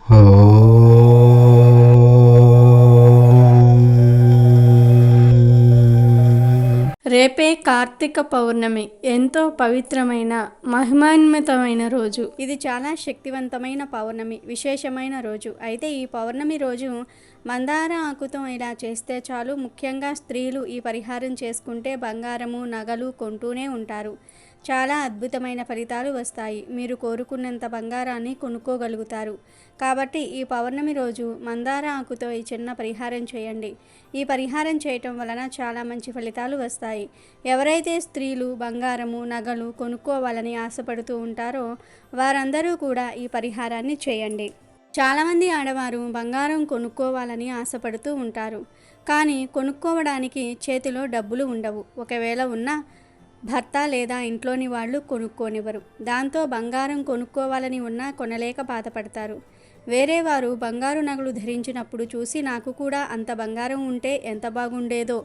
రేపే కార్తీక పౌర్ణమి. ఎంతో పవిత్రమైన మహిమాన్వితమైన రోజు. ఇది చాలా శక్తివంతమైన పౌర్ణమి, విశేషమైన రోజు. అయితే ఈ పౌర్ణమి రోజు మందార ఆకుతో ఇలా చేస్తే చాలు. ముఖ్యంగా స్త్రీలు ఈ పరిహారం చేసుకుంటే బంగారము నగలు కొంటూనే ఉంటారు. చాలా అద్భుతమైన ఫలితాలు వస్తాయి. మీరు కోరుకున్నంత బంగారాన్ని కొనుక్కోగలుగుతారు. కాబట్టి ఈ పౌర్ణమి రోజు మందార ఆకుతో ఈ చిన్న పరిహారం చేయండి. ఈ పరిహారం చేయటం వలన చాలా మంచి ఫలితాలు వస్తాయి. ఎవరైతే స్త్రీలు బంగారము నగలు కొనుక్కోవాలని ఆశపడుతూ ఉంటారో వారందరూ కూడా ఈ పరిహారాన్ని చేయండి. చాలామంది ఆడవారు బంగారం కొనుక్కోవాలని ఆశపడుతూ ఉంటారు. కానీ కొనుక్కోవడానికి చేతిలో డబ్బులు ఉండవు. ఒకవేళ ఉన్నా భర్త లేదా ఇంట్లోని వాళ్ళు కొనుక్కోనివ్వరు. దాంతో బంగారం కొనుక్కోవాలని ఉన్నా కొనలేక బాధపడతారు. వేరే వారు బంగారు నగలు ధరించినప్పుడు చూసి నాకు కూడా అంత బంగారం ఉంటే ఎంత బాగుండేదో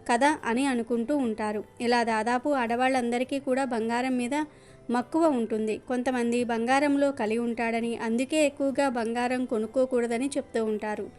కదా అని అనుకుంటూ ఉంటారు. ఇలా దాదాపు ఆడవాళ్ళందరికీ కూడా బంగారం మీద మక్కువ ఉంటుంది. కొంతమంది బంగారంలో కలి ఉంటాడని, అందుకే ఎక్కువగా బంగారం కొనుక్కోకూడదని చెప్తూ ఉంటారు.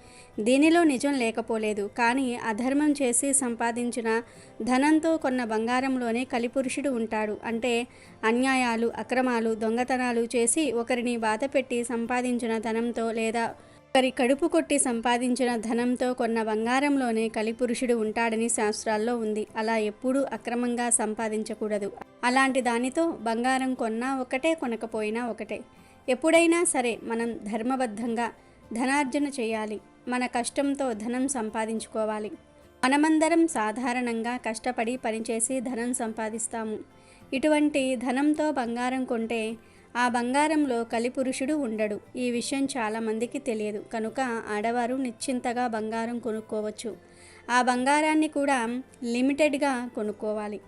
దీనిలో నిజం లేకపోలేదు. కానీ అధర్మం చేసి సంపాదించిన ధనంతో కొన్న బంగారంలోనే కలిపురుషుడు ఉంటాడు. అంటే అన్యాయాలు, అక్రమాలు, దొంగతనాలు చేసి ఒకరిని బాధపెట్టి సంపాదించిన ధనంతో లేదా ఒకరి కడుపు కొట్టి సంపాదించిన ధనంతో కొన్న బంగారంలోనే కలిపురుషుడు ఉంటాడని శాస్త్రాల్లో ఉంది. అలా ఎప్పుడూ అక్రమంగా సంపాదించకూడదు. అలాంటి దానితో బంగారం కొన్నా ఒకటే, కొనకపోయినా ఒకటే. ఎప్పుడైనా సరే మనం ధర్మబద్ధంగా ధనార్జన చేయాలి. మన కష్టంతో ధనం సంపాదించుకోవాలి. మనమందరం సాధారణంగా కష్టపడి పనిచేసి ధనం సంపాదిస్తాము. ఇటువంటి ధనంతో బంగారం కొంటే ఆ బంగారంలో కలిపురుషుడు ఉండడు. ఈ విషయం చాలామందికి తెలియదు. కనుక ఆడవారు నిశ్చింతగా బంగారం కొనుక్కోవచ్చు. ఆ బంగారాన్ని కూడా లిమిటెడ్గా కొనుక్కోవాలి.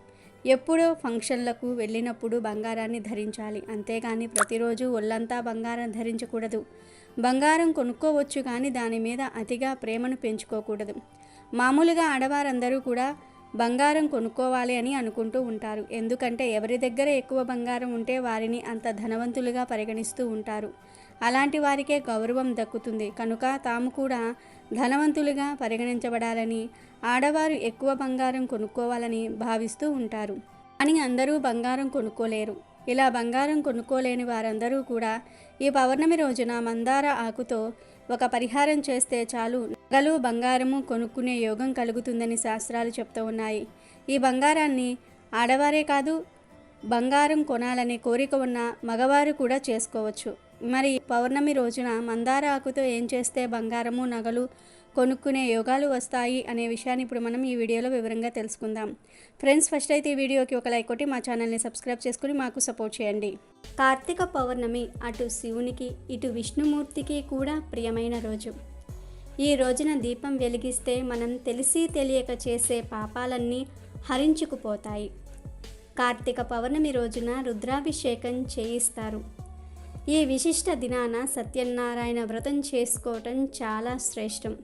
ఎప్పుడో ఫంక్షన్లకు వెళ్ళినప్పుడు బంగారాన్ని ధరించాలి. అంతేగాని ప్రతిరోజు ఒళ్ళంతా బంగారం ధరించకూడదు. బంగారం కొనుక్కోవచ్చు కానీ దాని మీద అతిగా ప్రేమను పెంచుకోకూడదు. మామూలుగా ఆడవారందరూ కూడా బంగారం కొనుక్కోవాలి అని అనుకుంటూ ఉంటారు. ఎందుకంటే ఎవరి దగ్గర ఎక్కువ బంగారం ఉంటే వారిని అంత ధనవంతులుగా పరిగణిస్తూ ఉంటారు. అలాంటి వారికే గౌరవం దక్కుతుంది. కనుక తాము కూడా ధనవంతులుగా పరిగణించబడాలని ఆడవారు ఎక్కువ బంగారం కొనుక్కోవాలని భావిస్తూ ఉంటారు. కానీ అందరూ బంగారం కొనుక్కోలేరు. ఇలా బంగారం కొనుక్కోలేని వారందరూ కూడా ఈ పౌర్ణమి రోజున మందార ఆకుతో ఒక పరిహారం చేస్తే చాలు. నగలు బంగారము కొనుక్కునే యోగం కలుగుతుందని శాస్త్రాలు చెప్తూ ఉన్నాయి. ఈ బంగారాన్ని ఆడవారే కాదు, బంగారం కొనాలనే కోరిక ఉన్న మగవారు కూడా చేసుకోవచ్చు. మరి పౌర్ణమి రోజున మందార ఆకుతో ఏం చేస్తే బంగారము నగలు కొనుక్కునే యోగాలు వస్తాయి అనే విషయాన్ని ఇప్పుడు మనం ఈ వీడియోలో వివరంగా తెలుసుకుందాం. ఫ్రెండ్స్, ఫస్ట్ అయితే ఈ వీడియోకి ఒక లైక్ కొట్టి మా ఛానల్ని సబ్స్క్రైబ్ చేసుకుని మాకు సపోర్ట్ చేయండి. కార్తీక పౌర్ణమి అటు శివునికి ఇటు విష్ణుమూర్తికి కూడా ప్రియమైన రోజు. ఈ రోజున దీపం వెలిగిస్తే మనం తెలిసి తెలియక చేసే పాపాలన్నీ హరించుకుపోతాయి. కార్తీక పౌర్ణమి రోజున రుద్రాభిషేకం చేయిస్తారు. ఈ విశిష్ట దినాన సత్యనారాయణ వ్రతం చేసుకోవటం చాలా శ్రేష్టం.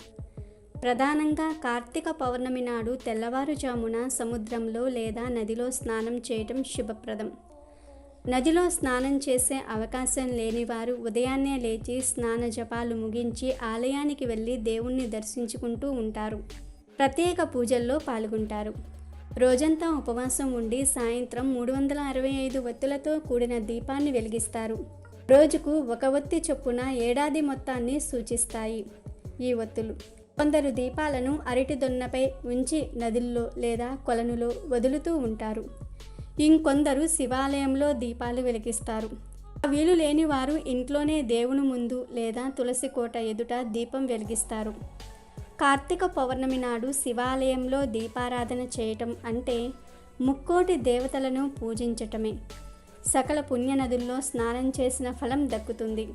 ప్రధానంగా కార్తీక పౌర్ణమి నాడు తెల్లవారుజామున సముద్రంలో లేదా నదిలో స్నానం చేయటం శుభప్రదం. నదిలో స్నానం చేసే అవకాశం లేనివారు ఉదయాన్నే లేచి స్నాన జపాలు ముగించి ఆలయానికి వెళ్ళి దేవుణ్ణి దర్శించుకుంటూ ఉంటారు. ప్రత్యేక పూజల్లో పాల్గొంటారు. రోజంతా ఉపవాసం ఉండి సాయంత్రం 365 ఒత్తులతో కూడిన దీపాన్ని వెలిగిస్తారు. రోజుకు ఒక ఒత్తి చొప్పున ఏడాది మొత్తాన్ని సూచిస్తాయి ఈ ఒత్తులు. కొందరు దీపాలను అరటి దొన్నపై ఉంచి నదుల్లో లేదా కొలనులో వదులుతూ ఉంటారు. ఇంకొందరు శివాలయంలో దీపాలు వెలిగిస్తారు. వీలు లేని వారు ఇంట్లోనే దేవుని ముందు లేదా తులసి కోట ఎదుట దీపం వెలిగిస్తారు. కార్తీక పౌర్ణమి నాడు శివాలయంలో దీపారాధన చేయటం అంటే ముక్కోటి దేవతలను పూజించటమే. సకల పుణ్యనదుల్లో స్నానం చేసిన ఫలం దక్కుతుంది.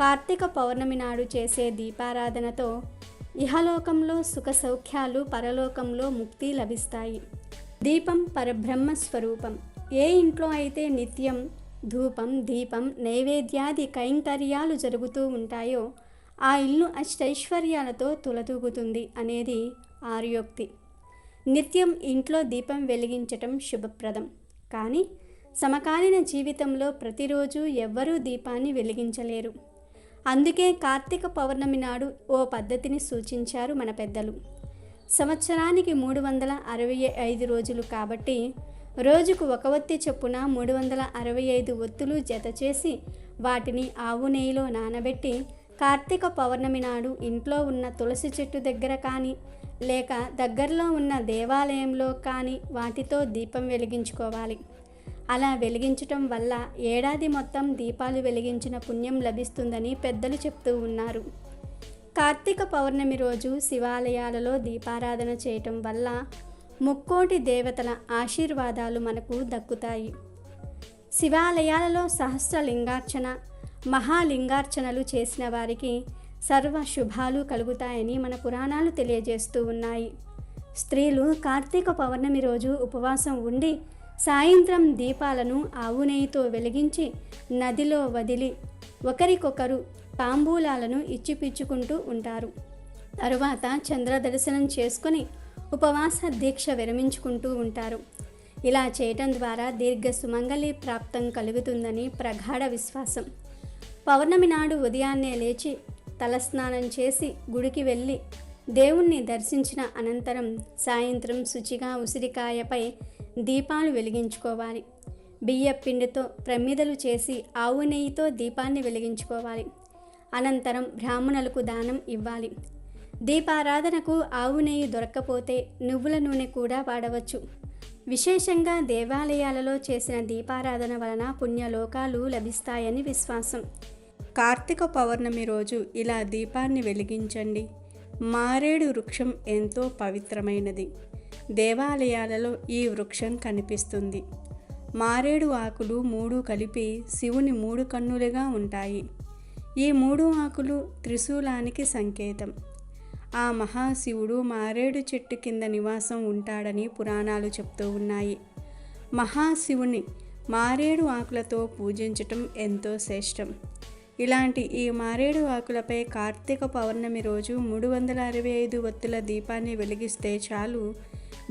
కార్తీక పౌర్ణమి నాడు చేసే దీపారాధనతో ఇహలోకంలో సుఖ సౌఖ్యాలు, పరలోకంలో ముక్తి లభిస్తాయి. దీపం పరబ్రహ్మ స్వరూపం. ఏ ఇంట్లో అయితే నిత్యం ధూపం, దీపం, నైవేద్యాది కైంకర్యాలు జరుగుతూ ఉంటాయో ఆ ఇల్లు అష్టైశ్వర్యాలతో తులతూగుతుంది అనేది ఆర్యోక్తి. నిత్యం ఇంట్లో దీపం వెలిగించటం శుభప్రదం. కానీ సమకాలీన జీవితంలో ప్రతిరోజు ఎవ్వరూ దీపాన్ని వెలిగించలేరు. అందుకే కార్తీక పౌర్ణమి నాడు ఓ పద్ధతిని సూచించారు మన పెద్దలు. సంవత్సరానికి 365 రోజులు కాబట్టి రోజుకు ఒక ఒత్తి చొప్పున 365 ఒత్తులు జత చేసి వాటిని ఆవు నెయ్యిలో నానబెట్టి కార్తీక పౌర్ణమి నాడు ఇంట్లో ఉన్న తులసి చెట్టు దగ్గర కానీ లేక దగ్గరలో ఉన్న దేవాలయంలో కానీ వాటితో దీపం వెలిగించుకోవాలి. అలా వెలిగించటం వల్ల ఏడాది మొత్తం దీపాలు వెలిగించిన పుణ్యం లభిస్తుందని పెద్దలు చెప్తూ ఉన్నారు. కార్తీక పౌర్ణమి రోజు శివాలయాలలో దీపారాధన చేయటం వల్ల ముక్కోటి దేవతల ఆశీర్వాదాలు మనకు దక్కుతాయి. శివాలయాలలో సహస్రలింగార్చన, మహాలింగార్చనలు చేసిన వారికి సర్వ శుభాలు కలుగుతాయని మన పురాణాలు తెలియజేస్తూ ఉన్నాయి. స్త్రీలు కార్తీక పౌర్ణమి రోజు ఉపవాసం ఉండి సాయంత్రం దీపాలను ఆవు నెయ్యితో వెలిగించి నదిలో వదిలి ఒకరికొకరు తాంబూలాలను ఇచ్చిపుచ్చుకుంటూ ఉంటారు. తరువాత చంద్ర దర్శనం చేసుకుని ఉపవాస దీక్ష విరమించుకుంటూ ఉంటారు. ఇలా చేయటం ద్వారా దీర్ఘ సుమంగళి ప్రాప్తం కలుగుతుందని ప్రగాఢ విశ్వాసం. పౌర్ణమి నాడు ఉదయాన్నే లేచి తలస్నానం చేసి గుడికి వెళ్ళి దేవుణ్ణి దర్శించిన అనంతరం సాయంత్రం శుచిగా ఉసిరికాయపై దీపాలు వెలిగించుకోవాలి. బియ్యం పిండితో ప్రమిదలు చేసి ఆవు నెయ్యితో దీపాన్ని వెలిగించుకోవాలి. అనంతరం బ్రాహ్మణులకు దానం ఇవ్వాలి. దీపారాధనకు ఆవు నెయ్యి దొరక్కపోతే నువ్వుల నూనె కూడా వాడవచ్చు. విశేషంగా దేవాలయాలలో చేసిన దీపారాధన వలన పుణ్యలోకాలు లభిస్తాయని విశ్వాసం. కార్తీక పౌర్ణమి రోజు ఇలా దీపాన్ని వెలిగించండి. మారేడు వృక్షం ఎంతో పవిత్రమైనది. దేవాలయాలలో ఈ వృక్షం కనిపిస్తుంది. మారేడు ఆకులు 3 కలిపి శివుని 3 కన్నులుగా ఉంటాయి. ఈ 3 ఆకులు త్రిశూలానికి సంకేతం. ఆ మహాశివుడు మారేడు చెట్టు కింద నివాసం ఉంటాడని పురాణాలు చెప్తూ ఉన్నాయి. మహాశివుని మారేడు ఆకులతో పూజించటం ఎంతో శ్రేష్టం. ఇలాంటి ఈ మారేడు ఆకులపై కార్తీక పౌర్ణమి రోజు 365 ఒత్తుల దీపాన్ని వెలిగిస్తే చాలు,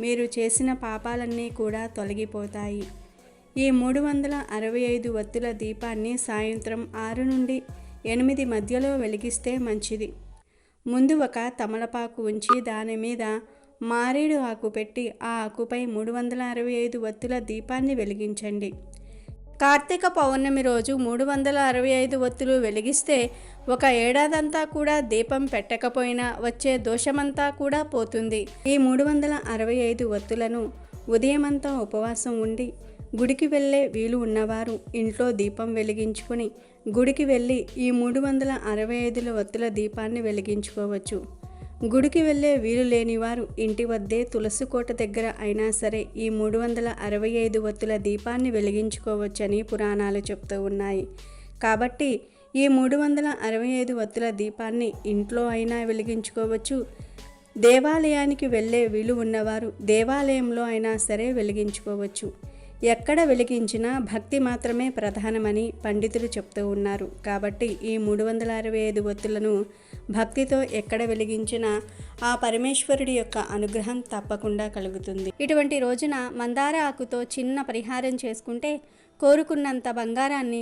మీరు చేసిన పాపాలన్నీ కూడా తొలగిపోతాయి. ఈ 365 ఒత్తుల దీపాన్ని సాయంత్రం 6 నుండి 8 మధ్యలో వెలిగిస్తే మంచిది. ముందు ఒక తమలపాకు ఉంచి దాని మీద మారేడు ఆకు పెట్టి ఆ ఆకుపై 365 ఒత్తుల దీపాన్ని వెలిగించండి. కార్తీక పౌర్ణమి రోజు 365 ఒత్తులు వెలిగిస్తే ఒక ఏడాదంతా కూడా దీపం పెట్టకపోయినా వచ్చే దోషమంతా కూడా పోతుంది. ఈ 365 ఒత్తులను ఉదయమంతా ఉపవాసం ఉండి గుడికి వెళ్ళే వీలు ఉన్నవారు ఇంట్లో దీపం వెలిగించుకొని గుడికి వెళ్ళి ఈ 365 ఒత్తుల దీపాన్ని వెలిగించుకోవచ్చు. గుడికి వెళ్ళే వీలు లేనివారు ఇంటి వద్దే తులసి కోట దగ్గర అయినా సరే ఈ 365 ఒత్తుల దీపాన్ని వెలిగించుకోవచ్చని పురాణాలు చెప్తూ ఉన్నాయి. కాబట్టి ఈ 365 ఒత్తుల దీపాన్ని ఇంట్లో అయినా వెలిగించుకోవచ్చు. దేవాలయానికి వెళ్ళే వీలు ఉన్నవారు దేవాలయంలో అయినా సరే వెలిగించుకోవచ్చు. ఎక్కడ వెలిగించినా భక్తి మాత్రమే ప్రధానమని పండితులు చెప్తూ ఉన్నారు. కాబట్టి ఈ 365 ఒత్తులను భక్తితో ఎక్కడ వెలిగించినా ఆ పరమేశ్వరుడి యొక్క అనుగ్రహం తప్పకుండా కలుగుతుంది. ఇటువంటి రోజున మందార ఆకుతో చిన్న పరిహారం చేసుకుంటే కోరుకున్నంత బంగారాన్ని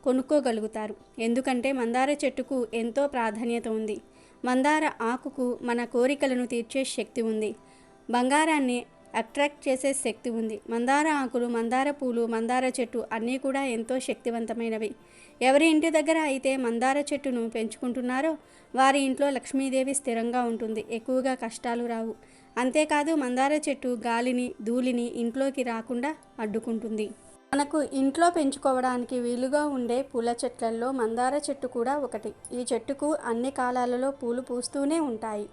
కొనుక్కోగలుగుతారు. ఎందుకంటే మందార చెట్టుకు ఎంతో ప్రాధాన్యత ఉంది. మందార ఆకుకు మన కోరికలను తీర్చే శక్తి ఉంది. బంగారాన్ని అట్రాక్ట్ చేసే శక్తి ఉంది. మందార ఆకులు, మందార పూలు, మందార చెట్టు అన్నీ కూడా ఎంతో శక్తివంతమైనవి. ఎవరి ఇంటి దగ్గర అయితే మందార చెట్టును పెంచుకుంటున్నారో వారి ఇంట్లో లక్ష్మీదేవి స్థిరంగా ఉంటుంది. ఎక్కువగా కష్టాలు రావు. అంతేకాదు మందార చెట్టు గాలిని, ధూళిని ఇంట్లోకి రాకుండా అడ్డుకుంటుంది. మనకు ఇంట్లో పెంచుకోవడానికి వీలుగా ఉండే పూల చెట్లలో మందార చెట్టు కూడా ఒకటి. ఈ చెట్టుకు అన్ని కాలాలలో పూలు పూస్తూనే ఉంటాయి.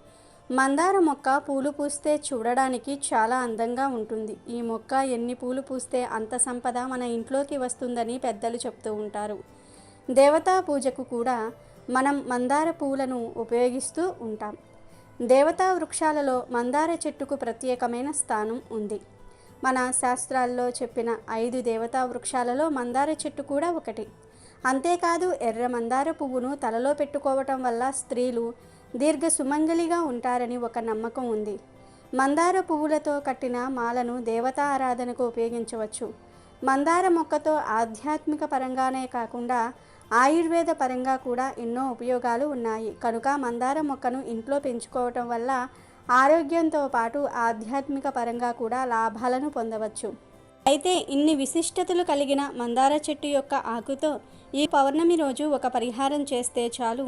మందార మొక్క పూలు పూస్తే చూడడానికి చాలా అందంగా ఉంటుంది. ఈ మొక్క ఎన్ని పూలు పూస్తే అంత సంపద మన ఇంట్లోకి వస్తుందని పెద్దలు చెప్తూ ఉంటారు. దేవతా పూజకు కూడా మనం మందార పూలను ఉపయోగిస్తూ ఉంటాం. దేవతా వృక్షాలలో మందార చెట్టుకు ప్రత్యేకమైన స్థానం ఉంది. మన శాస్త్రాల్లో చెప్పిన 5 దేవతా వృక్షాలలో మందార చెట్టు కూడా ఒకటి. అంతేకాదు ఎర్ర మందార పువ్వును తలలో పెట్టుకోవటం వల్ల స్త్రీలు దీర్ఘ సుమంగళిగా ఉంటారని ఒక నమ్మకం ఉంది. మందార పువ్వులతో కట్టిన మాలను దేవతా ఆరాధనకు ఉపయోగించవచ్చు. మందార మొక్కతో ఆధ్యాత్మిక పరంగానే కాకుండా ఆయుర్వేద పరంగా కూడా ఎన్నో ఉపయోగాలు ఉన్నాయి కనుక మందార మొక్కను ఇంట్లో పెంచుకోవటం వల్ల ఆరోగ్యంతో పాటు ఆధ్యాత్మిక పరంగా కూడా లాభాలను పొందవచ్చు. అయితే ఇన్ని విశిష్టతలు కలిగిన మందార చెట్టు యొక్క ఆకుతో ఈ పౌర్ణమి రోజు ఒక పరిహారం చేస్తే చాలు,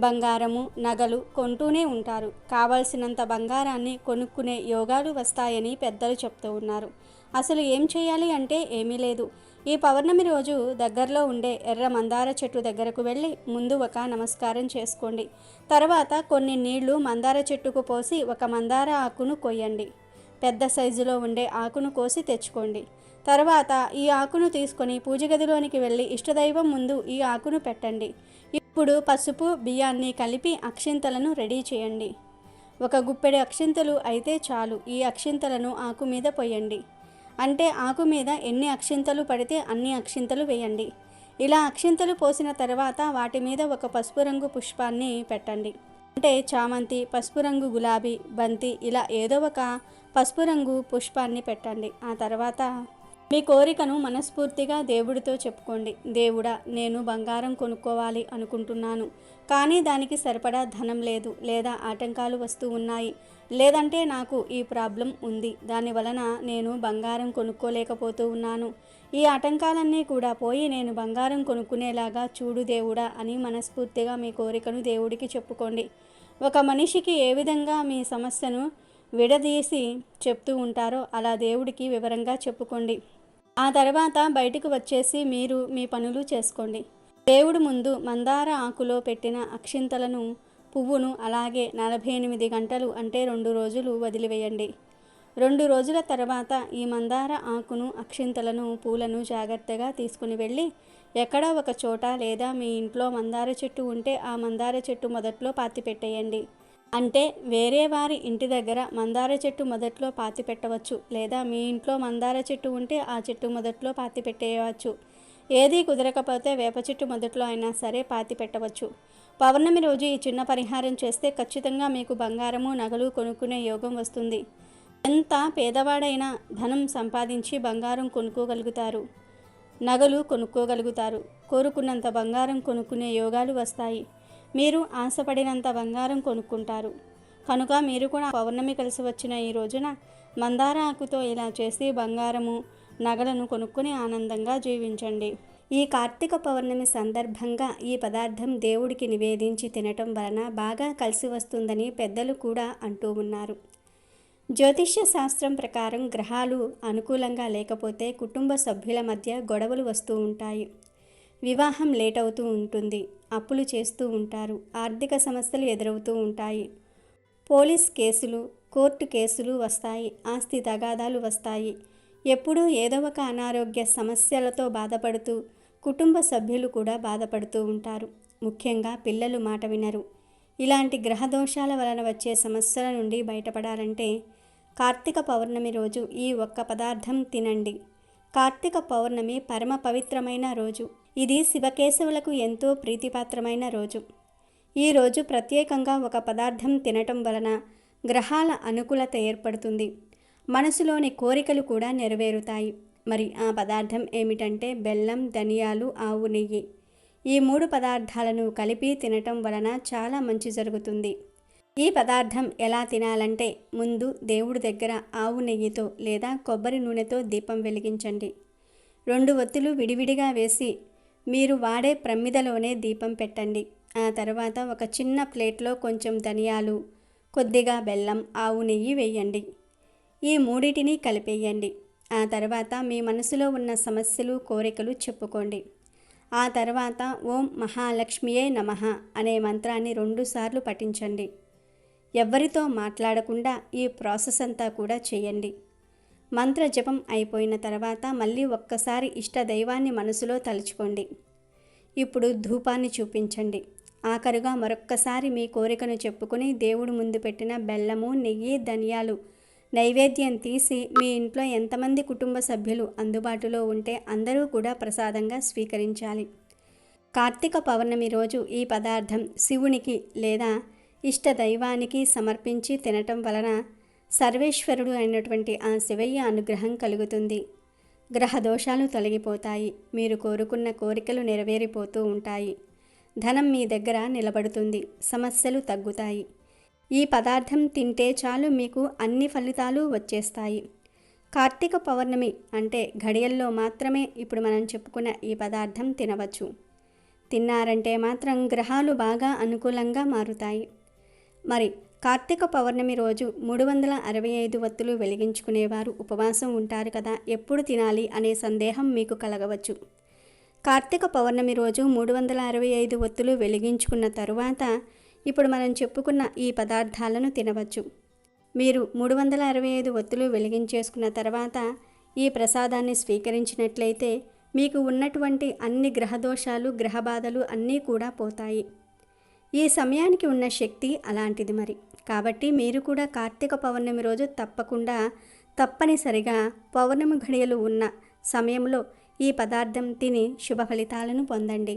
బంగారము నగలు కొంటూనే ఉంటారు. కావలసినంత బంగారాన్ని కొనుక్కునే యోగాలు వస్తాయని పెద్దలు చెప్తూ ఉన్నారు. అసలు ఏం చేయాలి అంటే ఏమీ లేదు. ఈ పౌర్ణమి రోజు దగ్గరలో ఉండే ఎర్ర మందార చెట్టు దగ్గరకు వెళ్ళి ముందు ఒక నమస్కారం చేసుకోండి. తర్వాత కొన్ని నీళ్లు మందార చెట్టుకు పోసి ఒక మందార ఆకును కొయ్యండి. పెద్ద సైజులో ఉండే ఆకును కోసి తెచ్చుకోండి. తర్వాత ఈ ఆకును తీసుకొని పూజ గదిలోనికి వెళ్ళి ఇష్టదైవం ముందు ఈ ఆకును పెట్టండి. ఇప్పుడు పసుపు బియ్యాన్ని కలిపి అక్షింతలను రెడీ చేయండి. ఒక గుప్పెడు అక్షింతలు అయితే చాలు. ఈ అక్షింతలను ఆకు మీద పోయండి. అంటే ఆకు మీద ఎన్ని అక్షింతలు పడితే అన్ని అక్షింతలు వేయండి. ఇలా అక్షింతలు పోసిన తర్వాత వాటి మీద ఒక పసుపు రంగు పుష్పాన్ని పెట్టండి. అంటే చామంతి, పసుపు రంగు గులాబీ, బంతి, ఇలా ఏదో ఒక పసుపు రంగు పుష్పాన్ని పెట్టండి. ఆ తర్వాత మీ కోరికను మనస్ఫూర్తిగా దేవుడితో చెప్పుకోండి. దేవుడా, నేను బంగారం కొనుక్కోవాలి అనుకుంటున్నాను, కానీ దానికి సరిపడా ధనం లేదు, లేదా ఆటంకాలు వస్తూ ఉన్నాయి, లేదంటే నాకు ఈ ప్రాబ్లం ఉంది, దాని వలన నేను బంగారం కొనుక్కోలేకపోతూ ఉన్నాను. ఈ ఆటంకాలన్నీ కూడా పోయి నేను బంగారం కొనుక్కునేలాగా చూడు దేవుడా అని మనస్ఫూర్తిగా మీ కోరికను దేవుడికి చెప్పుకోండి. ఒక మనిషికి ఏ విధంగా మీ సమస్యను విడదీసి చెప్తూ ఉంటారో అలా దేవుడికి వివరంగా చెప్పుకోండి. ఆ తర్వాత బయటకు వచ్చేసి మీరు మీ పనులు చేసుకోండి. దేవుడి ముందు మందార ఆకులో పెట్టిన అక్షింతలను, పువ్వును అలాగే 48 గంటలు అంటే 2 రోజులు వదిలివేయండి. 2 రోజుల తర్వాత ఈ మందార ఆకును, అక్షింతలను, పూలను జాగ్రత్తగా తీసుకుని వెళ్ళి ఎక్కడో ఒక చోట లేదా మీ ఇంట్లో మందార చెట్టు ఉంటే ఆ మందార చెట్టు మొదట్లో పాతి పెట్టేయండి. అంటే వేరే వారి ఇంటి దగ్గర మందార చెట్టు మొదట్లో పాతి పెట్టవచ్చు, లేదా మీ ఇంట్లో మందార చెట్టు ఉంటే ఆ చెట్టు మొదట్లో పాతి పెట్టేయవచ్చు. ఏది కుదరకపోతే వేప చెట్టు మొదట్లో అయినా సరే పాతి పెట్టవచ్చు. పౌర్ణమి రోజు ఈ చిన్న పరిహారం చేస్తే ఖచ్చితంగా మీకు బంగారము నగలు కొనుక్కునే యోగం వస్తుంది. ఎంత పేదవాడైనా ధనం సంపాదించి బంగారం కొనుక్కోగలుగుతారు, నగలు కొనుక్కోగలుగుతారు. కోరుకున్నంత బంగారం కొనుక్కునే యోగాలు వస్తాయి. మీరు ఆశపడినంత బంగారం కొనుక్కుంటారు. కనుక మీరు కూడా పౌర్ణమి కలిసి వచ్చిన ఈ రోజున మందార ఆకుతో ఇలా చేసి బంగారము నగలను కొనుక్కుని ఆనందంగా జీవించండి. ఈ కార్తీక పౌర్ణమి సందర్భంగా ఈ పదార్థం దేవుడికి నివేదించి తినటం వలన బాగా కలిసి వస్తుందని పెద్దలు కూడా అంటూ ఉన్నారు. జ్యోతిష్య శాస్త్రం ప్రకారం గ్రహాలు అనుకూలంగా లేకపోతే కుటుంబ సభ్యుల మధ్య గొడవలు వస్తూ ఉంటాయి, వివాహం లేట్ అవుతూ ఉంటుంది, అప్పులు చేస్తూ ఉంటారు, ఆర్థిక సమస్యలు ఎదురవుతూ ఉంటాయి, పోలీస్ కేసులు, కోర్టు కేసులు వస్తాయి, ఆస్తి తగాదాలు వస్తాయి. ఎప్పుడూ ఏదో ఒక అనారోగ్య సమస్యలతో బాధపడుతూ కుటుంబ సభ్యులు కూడా బాధపడుతూ ఉంటారు. ముఖ్యంగా పిల్లలు మాట వినరు. ఇలాంటి గ్రహదోషాల వలన వచ్చే సమస్యల నుండి బయటపడాలంటే కార్తీక పౌర్ణమి రోజు ఈ ఒక్క పదార్థం తినండి. కార్తీక పౌర్ణమి పరమ పవిత్రమైన రోజు. ఇది శివకేశవులకు ఎంతో ప్రీతిపాత్రమైన రోజు. ఈ రోజు ప్రత్యేకంగా ఒక పదార్థం తినటం వలన గ్రహాల అనుకూలత ఏర్పడుతుంది, మనసులోని కోరికలు కూడా నెరవేరుతాయి. మరి ఆ పదార్థం ఏమిటంటే బెల్లం, ధనియాలు, ఆవు నెయ్యి. ఈ 3 పదార్థాలను కలిపి తినటం వలన చాలా మంచి జరుగుతుంది. ఈ పదార్థం ఎలా తినాలంటే ముందు దేవుడి దగ్గర ఆవు నెయ్యితో లేదా కొబ్బరి నూనెతో దీపం వెలిగించండి. 2 ఒత్తులు విడివిడిగా వేసి మీరు వాడే ప్రమిదలోనే దీపం పెట్టండి. ఆ తర్వాత ఒక చిన్న ప్లేట్లో కొంచెం ధనియాలు, కొద్దిగా బెల్లం, ఆవు నెయ్యి వేయండి. ఈ మూడిటిని కలిపేయండి. ఆ తర్వాత మీ మనసులో ఉన్న సమస్యలు, కోరికలు చెప్పుకోండి. ఆ తర్వాత ఓం మహాలక్ష్మియే నమః అనే మంత్రాన్ని 2 సార్లు పఠించండి. ఎవ్వరితో మాట్లాడకుండా ఈ ప్రాసెస్ అంతా కూడా చేయండి. మంత్ర జపం అయిపోయిన తర్వాత మళ్ళీ ఒక్కసారి ఇష్ట దైవాన్ని మనసులో తలుచుకోండి. ఇప్పుడు ధూపాన్ని చూపించండి. ఆఖరుగా మరొక్కసారి మీ కోరికను చెప్పుకొని దేవుడి ముందు పెట్టిన బెల్లము, నెయ్యి, ధనియాలు నైవేద్యం తీసి మీ ఇంట్లో ఎంతమంది కుటుంబ సభ్యులు అందుబాటులో ఉంటే అందరూ కూడా ప్రసాదంగా స్వీకరించాలి. కార్తీక పౌర్ణమి రోజు ఈ పదార్థం శివునికి లేదా ఇష్ట దైవానికి సమర్పించి తినటం వలన సర్వేశ్వరుడు అయినటువంటి ఆ శివయ్య అనుగ్రహం కలుగుతుంది. గ్రహ దోషాలు తొలగిపోతాయి. మీరు కోరుకున్న కోరికలు నెరవేరిపోతూ ఉంటాయి. ధనం మీ దగ్గర నిలబడుతుంది. సమస్యలు తగ్గుతాయి. ఈ పదార్థం తింటే చాలు మీకు అన్ని ఫలితాలు వచ్చేస్తాయి. కార్తీక పౌర్ణమి అంటే ఘడియల్లో మాత్రమే ఇప్పుడు మనం చెప్పుకున్న ఈ పదార్థం తినవచ్చు. తిన్నారంటే మాత్రం గ్రహాలు బాగా అనుకూలంగా మారుతాయి. మరి కార్తీక పౌర్ణమి రోజు 365 వత్తులు వెలిగించుకునేవారు ఉపవాసం ఉంటారు కదా, ఎప్పుడు తినాలి అనే సందేహం మీకు కలగవచ్చు. కార్తీక పౌర్ణమి రోజు 365 వత్తులు వెలిగించుకున్న తరువాత ఇప్పుడు మనం చెప్పుకున్న ఈ పదార్థాలను తినవచ్చు. మీరు 365 వత్తులు వెలిగించేసుకున్న తర్వాత ఈ ప్రసాదాన్ని స్వీకరించినట్లయితే మీకు ఉన్నటువంటి అన్ని గ్రహదోషాలు, గ్రహబాధలు అన్నీ కూడా పోతాయి. ఈ సమయానికి ఉన్న శక్తి అలాంటిది మరి. కాబట్టి మీరు కూడా కార్తీక పౌర్ణమి రోజు తప్పనిసరిగా పౌర్ణమి ఘడియలు ఉన్న సమయంలో ఈ పదార్థం తిని శుభ ఫలితాలను పొందండి.